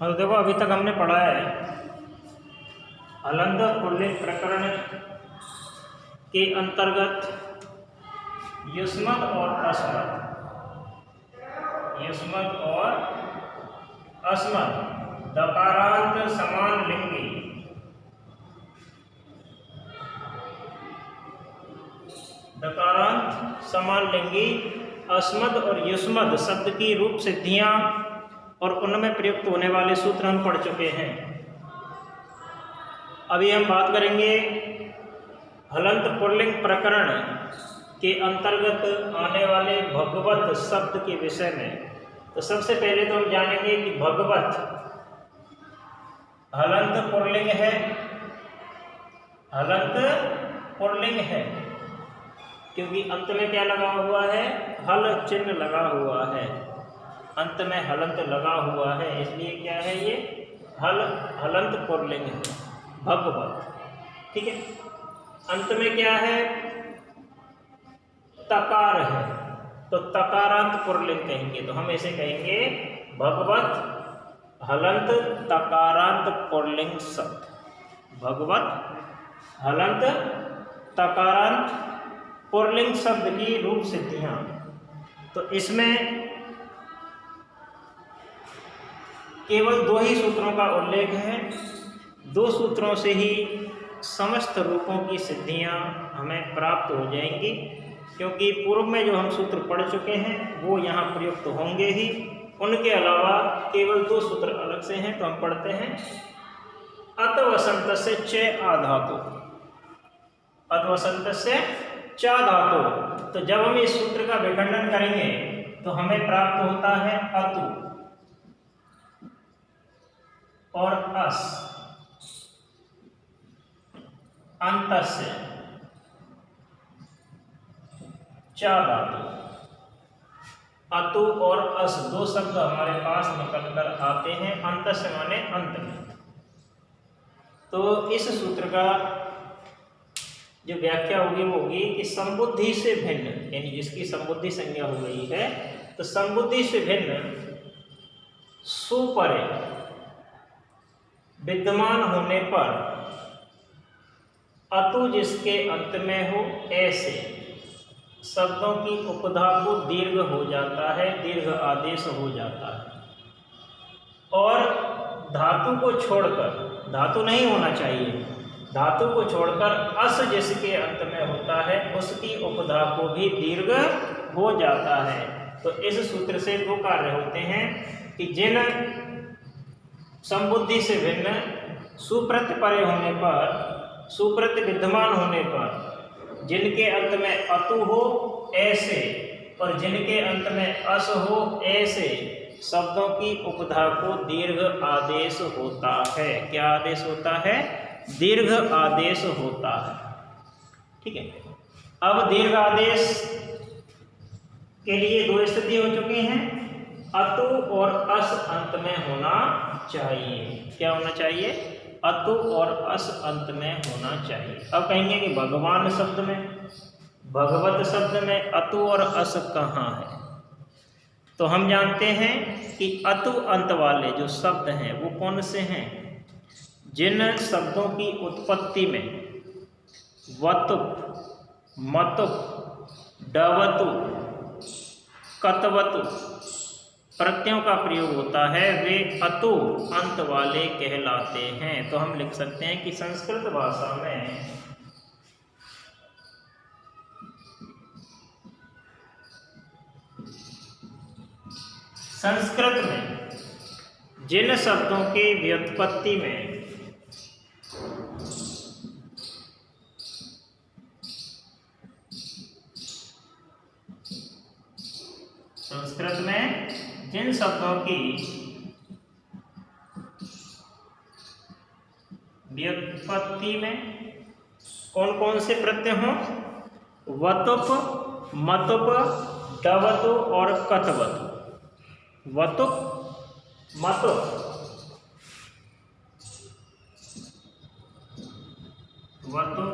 और देखो अभी तक हमने पढ़ा है हलंत पुल्लिंग प्रकरण के अंतर्गत युष्मद् और अस्मद्, युष्मद् और अस्मद् दकारांत समान लिंगी दकारांत समान लिंगी अस्मद् और युष्मद् शब्द की रूप सिद्धियां और उनमें प्रयुक्त होने वाले सूत्र हम पढ़ चुके हैं। अभी हम बात करेंगे हलंत पुल्लिंग प्रकरण के अंतर्गत आने वाले भगवत शब्द के विषय में। तो सबसे पहले तो हम जानेंगे कि भगवत हलंत पुल्लिंग है, हलंत पुल्लिंग है क्योंकि अंत में क्या लगा हुआ है, हल चिन्ह लगा हुआ है, अंत में हलंत लगा हुआ है, इसलिए क्या है ये हलंत पुल्लिंग है भगवत। ठीक है, अंत में क्या है, तकार है, तो तकारांत पुल्लिंग कहेंगे, तो हम ऐसे कहेंगे भगवत हलंत तकारांत पुल्लिंग शब्द, भगवत हलंत तकारांत पुल्लिंग शब्द की रूप सिद्धियां। तो इसमें केवल दो ही सूत्रों का उल्लेख है, दो सूत्रों से ही समस्त रूपों की सिद्धियां हमें प्राप्त हो जाएंगी, क्योंकि पूर्व में जो हम सूत्र पढ़ चुके हैं वो यहाँ प्रयुक्त होंगे ही, उनके अलावा केवल दो सूत्र अलग से हैं। तो हम पढ़ते हैं अतवसंत से च आधातु, अतवसंत से च धातु। तो जब हम इस सूत्र का विखंडन करेंगे तो हमें प्राप्त होता है अतु और अस, अंतस्य च धातु। अतु और अस दो शब्द हमारे पास निकल कर आते हैं, अंतस्य माने अंत में। तो इस सूत्र का जो व्याख्या होगी वो होगी कि संबुद्धि से भिन्न, यानी जिसकी संबुद्धि संज्ञा हो गई है, तो संबुद्धि से भिन्न सुपरे विद्यमान होने पर अतु जिसके अंत में हो ऐसे शब्दों की उपधा को दीर्घ हो जाता है, दीर्घ आदेश हो जाता है। और धातु को छोड़कर, धातु नहीं होना चाहिए, धातु को छोड़कर अस जिसके अंत में होता है उसकी उपधा को भी दीर्घ हो जाता है। तो इस सूत्र से दो कार्य होते हैं कि जिन संबुद्धि से भिन्न सुप्रत्य परे होने पर, सुप्रत्य विद्यमान होने पर जिनके अंत में अतु हो ऐसे और जिनके अंत में अस हो ऐसे शब्दों की उपधा को दीर्घ आदेश होता है। क्या आदेश होता है? दीर्घ आदेश होता है। ठीक है, अब दीर्घ आदेश के लिए दो स्थिति हो चुकी हैं, अतु और अस अंत में होना चाहिए। क्या होना चाहिए? अतु और अस अंत में होना चाहिए। अब कहेंगे कि भगवान शब्द में, भगवत शब्द में अतु और अस कहाँ है? तो हम जानते हैं कि अतु अंत वाले जो शब्द हैं वो कौन से हैं? जिन शब्दों की उत्पत्ति में वतुप, मतुप, डवतु, कतवतु प्रत्ययों का प्रयोग होता है, वे अतु अंत वाले कहलाते हैं। तो हम लिख सकते हैं कि संस्कृत भाषा में जिन शब्दों की व्युत्पत्ति में जिन शब्दों की व्युत्पत्ति में कौन कौन से प्रत्यय हों? वतुप, मतुप, डवतु और कतवतु। वतुप, मतुप, वतुप,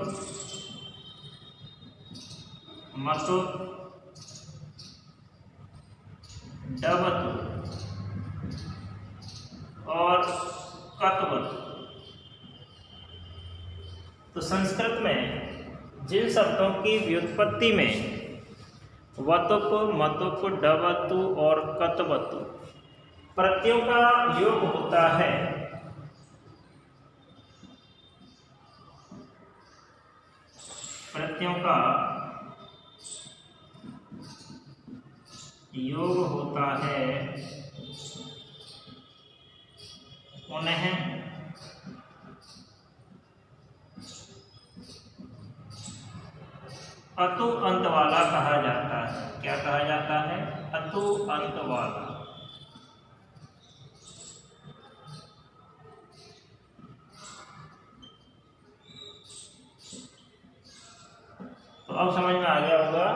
मतुप, डवतु और तो संस्कृत में जिन शब्दों की व्युत्पत्ति में वतुप, मतुप, डवतु और कतवतु प्रत्ययों का योग होता है, प्रत्ययों का योग होता है, उन्हें अतु अंत वाला कहा जाता है। क्या कहा जाता है? अतु अंत वाला। तो अब समझ में आ गया होगा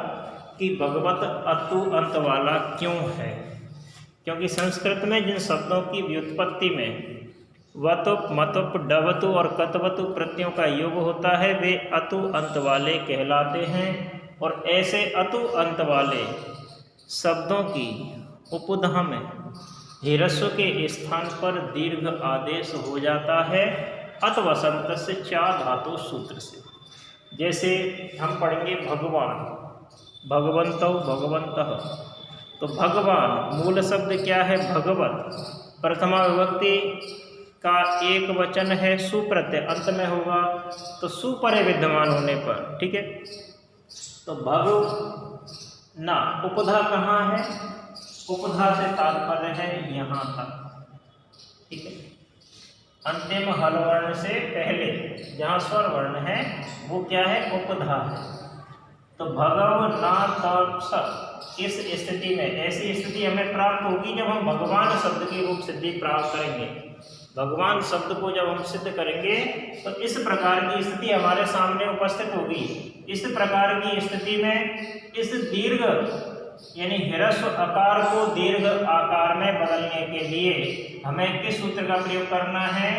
कि भगवत अतु अंत वाला क्यों है। क्योंकि संस्कृत में जिन शब्दों की व्युत्पत्ति में वतुप, मतुप, डवतु और कतवतु प्रत्ययों का योग होता है वे अतु अंत वाले कहलाते हैं। और ऐसे अतु अंत वाले शब्दों की उपधा में ह्रस्व के स्थान पर दीर्घ आदेश हो जाता है अतवसंत से चा धातु सूत्र से। जैसे हम पढ़ेंगे भगवान, भगवंतो, भगवंतः। तो भगवान मूल शब्द क्या है? भगवत। प्रथमा विभक्ति का एक वचन है, सुप्रत्यय अंत में होगा, तो सुपरे विद्यमान होने पर, ठीक है। तो भग ना उपधा कहाँ है? उपधा से तात्पर्य है यहाँ तक, ठीक है। अंतिम हल वर्ण से पहले जहाँ स्वर वर्ण है वो क्या है? उपधा है। तो भगव ना तप स, इस स्थिति में ऐसी स्थिति हमें प्राप्त होगी जब हम भगवान शब्द की रूप सिद्धि प्राप्त करेंगे। भगवान शब्द को जब हम सिद्ध करेंगे तो इस प्रकार की स्थिति हमारे सामने उपस्थित होगी। इस प्रकार की स्थिति में इस दीर्घ यानी ह्रस्व आकार को दीर्घ आकार में बदलने के लिए हमें किस सूत्र का प्रयोग करना है?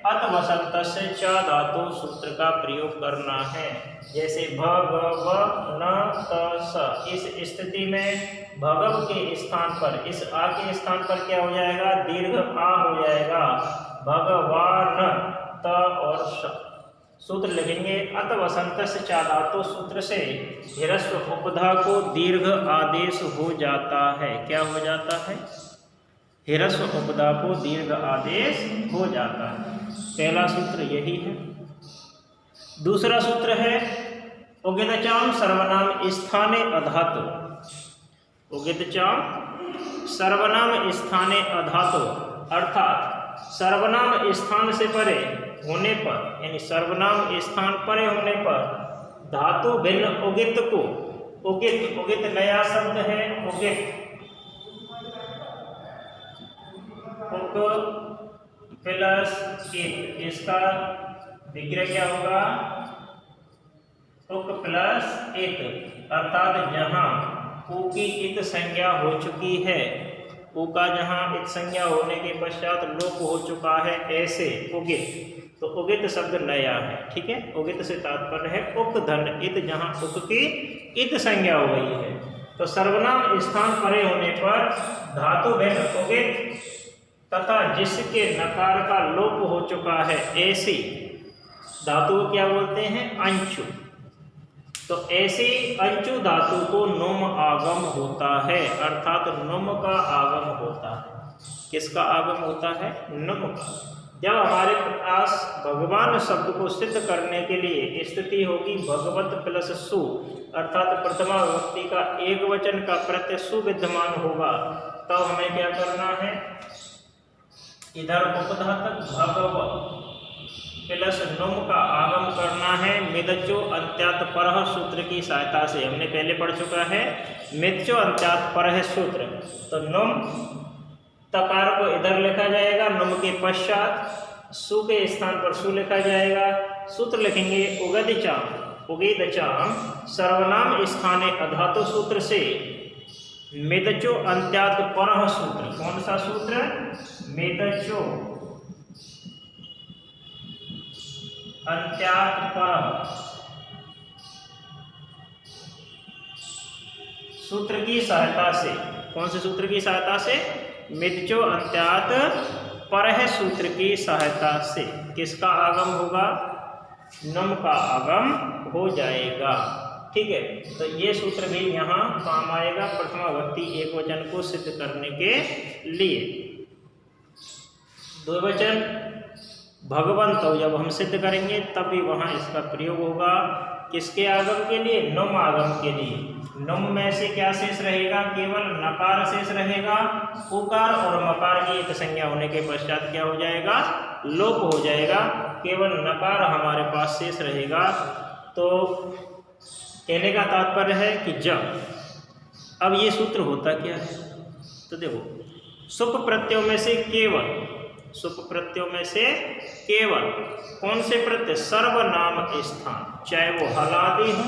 अतवसंत से च धातु सूत्र का प्रयोग करना है। जैसे भगव न त स, इस स्थिति में भगव के स्थान पर, इस आ के स्थान पर क्या हो जाएगा? दीर्घ आ हो जाएगा। भगवान त और स सूत्र लिखेंगे अतवसंत से चा धातु सूत्र से ह्रस्व उपधा को दीर्घ आदेश हो जाता है। क्या हो जाता है? ह्रस्व उपधा को दीर्घ आदेश हो जाता है। पहला सूत्र यही है। दूसरा सूत्र है उगितचाम सर्वनाम स्थाने अधातु। उगितचाम सर्वनाम स्थाने अधातु, अर्थात सर्वनाम स्थान से परे होने पर, यानी सर्वनाम स्थान परे होने पर धातु भिन्न उगित को, उगित, उगित नया शब्द है, उगित प्लस इत, इसका विग्रह क्या होगा? उक प्लस इत, अर्थात जहाँ उ की इत संज्ञा हो चुकी है, उ का जहाँ इत संज्ञा होने के पश्चात लोप हो चुका है, ऐसे उगित। तो उगित शब्द नया है, ठीक है। उगित से तात्पर्य है उक धन इत, जहाँ उक की इत संज्ञा हो गई है। तो सर्वनाम स्थान परे होने पर धातु भिन्न उगित तथा जिसके नकार का लोप हो चुका है ऐसी धातु को क्या बोलते हैं? अंशु। तो ऐसी अंशु धातु को नुम आगम होता है, अर्थात नुम का आगम होता है। किसका आगम होता है? नुम का। जब हमारे पास भगवान शब्द को सिद्ध करने के लिए स्थिति होगी भगवत प्लस सु, अर्थात प्रथमा विभक्ति का एक वचन का प्रत्यय सु विद्यमान होगा, तब हमें क्या करना है? इधर उपधातक भगव प्लस नुम का आगम करना है मिदचो अंत्यात परह सूत्र की सहायता से। हमने पहले पढ़ चुका है मिदचो अंत्यात परह सूत्र। तो नुम तकार को इधर लिखा जाएगा, नुम के पश्चात सु के स्थान पर सु लिखा जाएगा। सूत्र लिखेंगे उगदिचाम, उगेदचाम सर्वनाम स्थाने अधातु सूत्र से मिदचो अंत्यात परह सूत्र। कौन सा सूत्र? मिदचो अंत्यात परह सूत्र की सहायता से। कौन से सूत्र की सहायता से? मिदचो अंत्यात परह सूत्र की सहायता से। किसका आगम होगा? नम का आगम हो जाएगा। ठीक है, तो ये सूत्र भी यहाँ काम आएगा प्रथमा विभक्ति एकवचन को सिद्ध करने के लिए। द्विवचन भगवंत जब हम सिद्ध करेंगे तब भी वहाँ इसका प्रयोग होगा। किसके आगम के लिए? नम आगम के लिए। नम में से क्या शेष रहेगा? केवल नकार शेष रहेगा। उकार और मकार की एक संज्ञा होने के पश्चात क्या हो जाएगा? लोप हो जाएगा, केवल नकार हमारे पास शेष रहेगा। तो कहने का तात्पर्य है कि जब, अब ये सूत्र होता क्या है? तो देखो, सुप प्रत्ययों में से केवल, सुप प्रत्ययों में से केवल कौन से प्रत्यय? सर्वनाम स्थान, चाहे वो हलादि हो,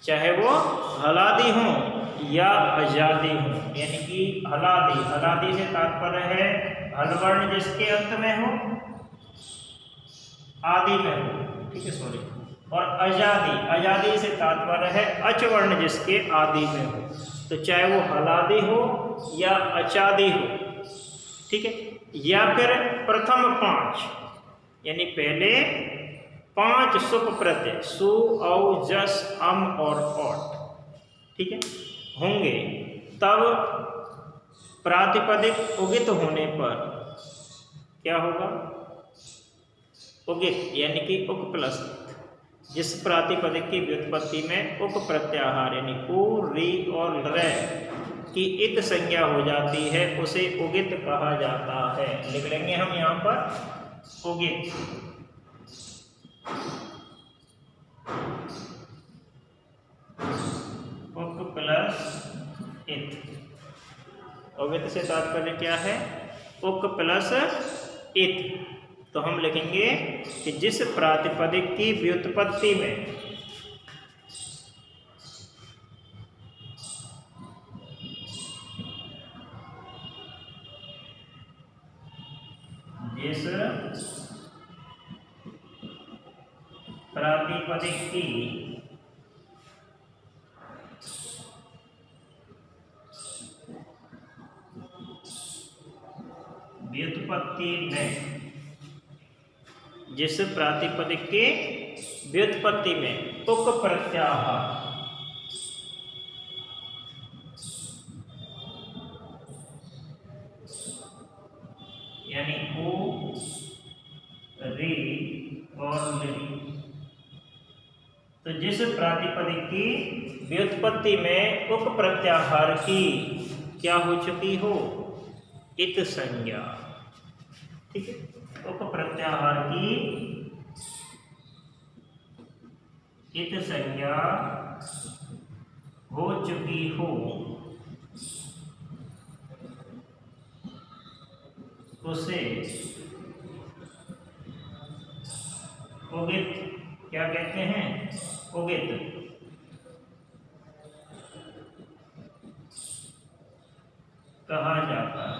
चाहे वो हलादि हो या अजादि हो। यानी कि हलादि, हलादि से तात्पर्य है हलवर्ण जिसके अंत में हो, आदि में हो, ठीक है, सॉरी। और अजादि, अजादि से तात्पर्य है अचवर्ण जिसके आदि में हो। तो चाहे वो हलादि हो या अचादि हो, ठीक है। या फिर प्रथम 5 यानी पहले 5 सुप प्रत्यय सु, औ, जस, अम और औट, ठीक है, होंगे, तब प्रातिपदिक उगित होने पर क्या होगा? उगित यानी कि उक प्लस जिस प्रातिपदिक की व्युत्पत्ति में उक प्रत्याहार यानी उ, री और र की इत संज्ञा हो जाती है, उसे उगित कहा जाता है। लिख लेंगे हम यहाँ पर उगित। उक प्लस इत, उगित से तात्पर्य क्या है? उक प्लस इत। तो हम लिखेंगे कि जिस प्रातिपदिक की व्युत्पत्ति में जिस प्रातिपदिक की व्युत्पत्ति में, जिस प्रातिपदिक के व्युत्पत्ति में उक प्रत्याहार यानी उ, री और ली, तो जिस प्रातिपदिक की व्युत्पत्ति में उक प्रत्याहार की क्या हो चुकी हो? इत संज्ञा, ठीक है, उक प्रत्याहार की इत संज्ञा हो चुकी हो, उसे उगित क्या कहते हैं? उगित। कहा जाता है,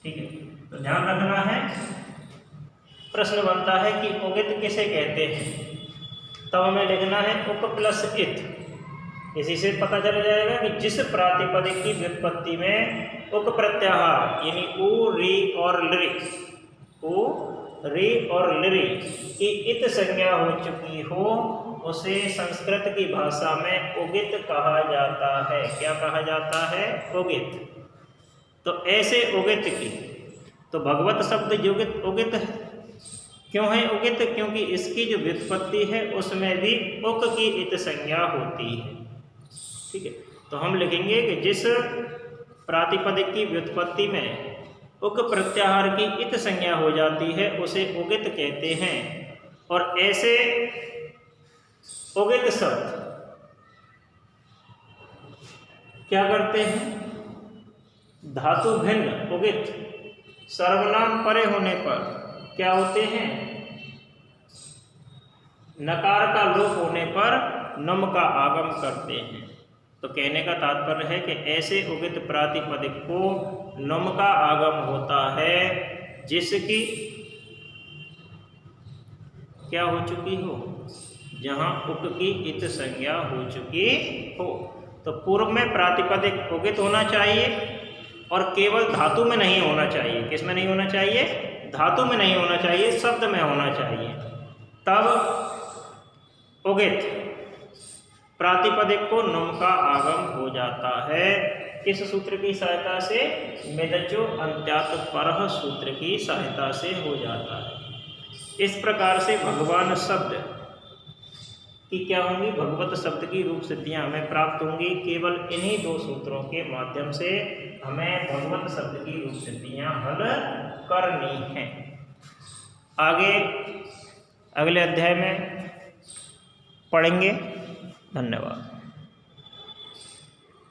ठीक है। तो ध्यान रखना है, प्रश्न बनता है कि उगित किसे कहते हैं, तब हमें लिखना है उक प्लस इत। इसी से पता चल जाएगा कि जिस प्रातिपदिक की व्युत्पत्ति में उक प्रत्याहार यानी उ, री और लृ, उ, री और लृ की इत संज्ञा हो चुकी हो, उसे संस्कृत की भाषा में उगित कहा जाता है। क्या कहा जाता है? उगित। तो ऐसे उगित की, तो भगवत शब्द युगित उगित है। क्यों है उगित? क्योंकि इसकी जो व्युत्पत्ति है उसमें भी उक की इत संज्ञा होती है, ठीक है। तो हम लिखेंगे कि जिस प्रातिपदिक की व्युत्पत्ति में उक प्रत्याहार की इत संज्ञा हो जाती है उसे उगित कहते हैं। और ऐसे उगित शब्द क्या करते हैं? धातु भिन्न उगित सर्वनाम परे होने पर क्या होते हैं? नकार का लोप होने पर नम का आगम करते हैं। तो कहने का तात्पर्य है कि ऐसे उगित प्रातिपदिक को नम का आगम होता है जिसकी क्या हो चुकी हो? जहाँ उक की इत संज्ञा हो चुकी हो। तो पूर्व में प्रातिपदिक उगित होना चाहिए और केवल धातु में नहीं होना चाहिए। किस में नहीं होना चाहिए? धातु में नहीं होना चाहिए, शब्द में होना चाहिए। तब उगित प्रातिपदिक को नुम का आगम हो जाता है। किस सूत्र की सहायता से? मेदचो अंत्यात परह सूत्र की सहायता से हो जाता है। इस प्रकार से भगवान शब्द की क्या होंगी? भगवत शब्द की रूप सिद्धियां हमें प्राप्त होंगी। केवल इन्हीं दो सूत्रों के माध्यम से हमें भगवत शब्द की रूप सिद्धियां हल करनी है। आगे अगले अध्याय में पढ़ेंगे। धन्यवाद।